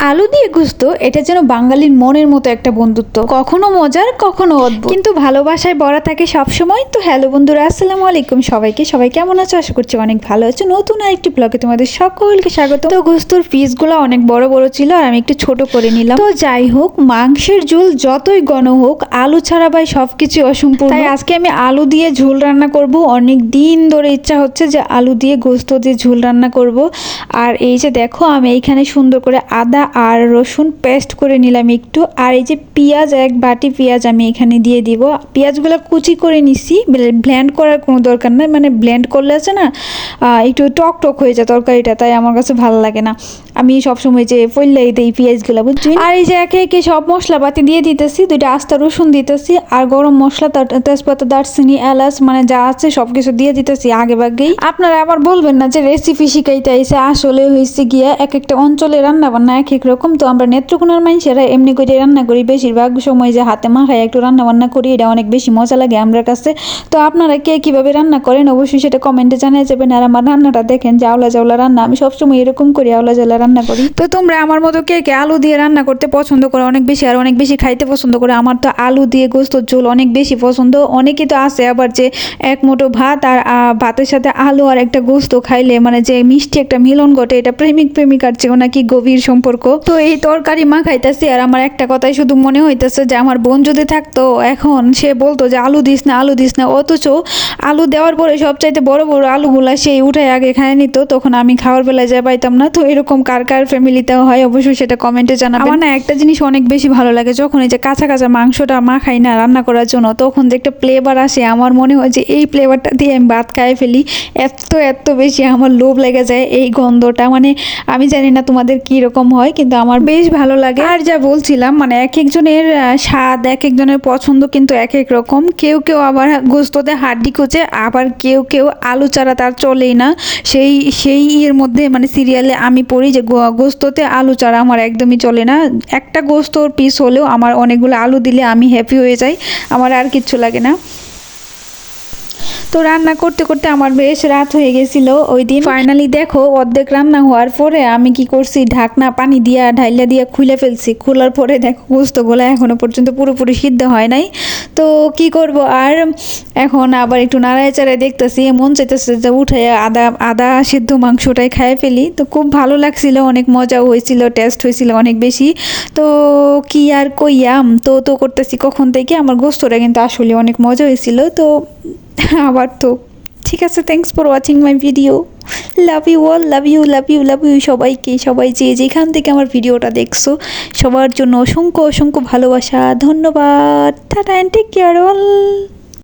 আলু দিয়ে গোস্ত এটা যেন বাঙালির মনের মতো একটা বন্ধুত্ব, কখনো মজার কখনো অদ্ভুত, কিন্তু ভালোবাসায় ভরা থাকে সবসময়। তো হ্যালো বন্ধুরা, আসসালামু আলাইকুম সবাইকে। সবাই কেমন আছো? আশা করছি অনেক ভালো আছো। নতুন আরেকটি ব্লগে তোমাদের সকলকে স্বাগত। তো গোস্তর পিসগুলো অনেক বড় বড় ছিল আর আমি একটু ছোট করে নিলাম। তো যাই হোক, মাংসের ঝোল যতই ঘন হোক, আলু ছাড়া ভাই সবকিছু অসম্পূর্ণ। তাই আজকে আমি আলু দিয়ে ঝোল রান্না করব। অনেক দিন ধরে ইচ্ছা হচ্ছে যে আলু দিয়ে গোস্ত দিয়ে ঝোল রান্না করব। আর এই যে দেখো, আমি এইখানে সুন্দর করে আদা আর রসুন পেস্ট করে নিলাম একটু। আর এই যে পেঁয়াজ, এক বাটি পেঁয়াজ আমি এখানে দিয়ে দিব। পেঁয়াজগুলো কুচি করে নিছি, ব্লেন্ড করার কোনো দরকার নাই, মানে ব্লেন্ড করলে আছে না একটু টক টক হয়ে যায় তরকারিটা, তাই আমার কাছে ভালো লাগে না। আমি সবসময় যে ফইলাই দিই পেঁয়াজগুলো, বুঝছি। আর এই যে একে একে সব মশলাপাতি দিয়ে দিতেছি, দুইটা আস্তা রসুন দিতেছি আর গরম মশলা, তেজপাতা, দারচিনি, এলাচ, মানে যা আছে সব কিছু দিয়ে দিতেছি আগে ভাগেই। আপনারা আবার বলবেন না যে রেসিপি শিখাইতে আইসে, আসলে হয়েছে গিয়া এক একটা অঞ্চলে রান্না বান্না এক এক রকম। তো আমরা নেত্রকোনার মানুষেরা এমনি করে রান্না করি, বেশিরভাগ সময় যে হাতে মাখায় একটু রান্না বান্না করি, এটা অনেক বেশি মজা লাগে আমার কাছে। তো আপনারা কে কিভাবে রান্না করেন অবশ্যই সেটা কমেন্টে জানিয়ে যাবেন। আর আমার রান্নাটা দেখেন যে আওলা জাওলা রান্না, আমি সবসময় এরকম করি, আওলা জাওলা রান্না করি। তো তোমরা আমার মতো কে কে আলু দিয়ে রান্না করতে পছন্দ করো অনেক বেশি, আর অনেক বেশি খাইতে পছন্দ করে? আমার তো আলু দিয়ে গোস্তর ঝোল অনেক বেশি পছন্দ। অনেকেই তো আছে আবার যে এক মুঠো ভাত আর ভাতের সাথে আলু আর একটা গোস্ত খাইলে মানে যে মিষ্টি একটা মিলন ঘটে, এটা প্রেমিক প্রেমিকার চেয়েও নাকি গভীর সম্পর্ক। তো এই তরকারি মা খাইতেছি আর আমার একটা কথাই শুধু মনে হইতেছে যে আমার বোন যদি থাকতো এখন, সে বলতো যে আলু দিস না, আলু দিস না, অথচ আলু দেওয়ার পরে সবচাইতে বড় বড় আলুগুলা সেই উঠে আগে খায় নিত, তখন আমি খাওয়ার বেলায় যাই পাইতাম না। তো এরকম কার কার ফ্যামিলিতেও হয় অবশ্যই সেটা কমেন্টে জানাবেন। আমার না একটা জিনিস অনেক বেশি ভালো লাগে, যখন এই যে কাঁচা কাঁচা মাংসটা মা খাই না রান্না করার জন্য, তখন যে একটা ফ্লেভার আসে, আমার মনে হয় যে এই ফ্লেভারটা দিয়ে আমি ভাত খাই ফেলি। এত এত বেশি আমার লোভ লেগে যায় এই গন্ধটা, মানে আমি জানি না তোমাদের কি রকম হয়, কিন্তু আমার বেশ ভালো লাগে। আর যা বলছিলাম, মানে এক একজনের স্বাদ, এক একজনের পছন্দ কিন্তু এক এক রকম। কেউ কেউ আবার গোস্ততে হাড্ডি খোঁজে, আবার কেউ কেউ আলু ছাড়া তার চলেই না। সেই সেই এর মধ্যে মানে সিরিয়ালে আমি পড়ি যে গোস্ততে আলু ছাড়া আমার একদমই চলে না। একটা গোস্তর পিস হলেও আমার অনেকগুলো আলু দিলে আমি হ্যাপি হয়ে যাই, আমার আর কিচ্ছু লাগে না। তো রান্না করতে করতে আমার বেশ রাত হয়ে গেছিল ওই দিন। ফাইনালি দেখো, অর্ধেক রান্না হওয়ার পরে আমি কি করছি, ঢাকনা পানি দিয়া ঢাইলা দিয়া খুলে ফেলছি। খোলার পরে দেখো গোস্তগুলো এখনো পর্যন্ত পুরোপুরি সিদ্ধ হয় নাই। তো কি করব আর, এখন আবার একটু নাড়ায় চাড়ায় দেখতেছি, মন চাইতেছে যে উঠে আদা আদা সিদ্ধ মাংসটাই খাই ফেলি। তো খুব ভালো লাগছিল, অনেক মজাও হয়েছিল, টেস্ট হয়েছিল অনেক বেশি। তো কি আর কইয়াম, তো করতেছি কখন থেকে। আমার গোস্তটা কিন্তু আসলে অনেক মজা হয়েছিল। তো আবার তো ঠিক আছে, thanks for watching my video. Love you all, love you, love you, love you সবাইকে। সবাই যেখান থেকে আমার ভিডিওটা দেখছো সবার জন্য অসংখ্য অসংখ্য ভালোবাসা, ধন্যবাদ। Tata and take care all.